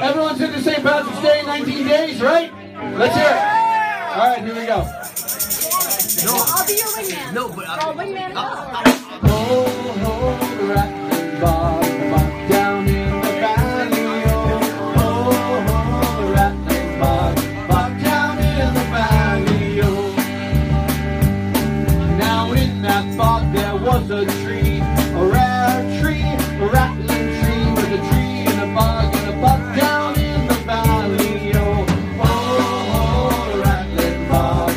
Everyone's into St. Patrick's Day in 19 days, right? Let's hear it. All right, here we go. No, I'll be your wingman. No, but I'll wingman. Oh, Rattling Bog down in the valley. Oh, Rattling Bog down in the valley. Now in that bog there was a tree, a rare tree, a rattling tree, with a tree and a bog down in the valley. Oh, Rattling Bog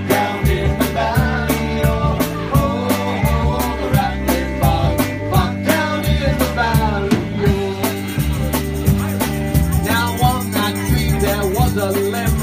down in the valley. Oh, Rattling Bog down in the valley. Now on that tree there was a limb.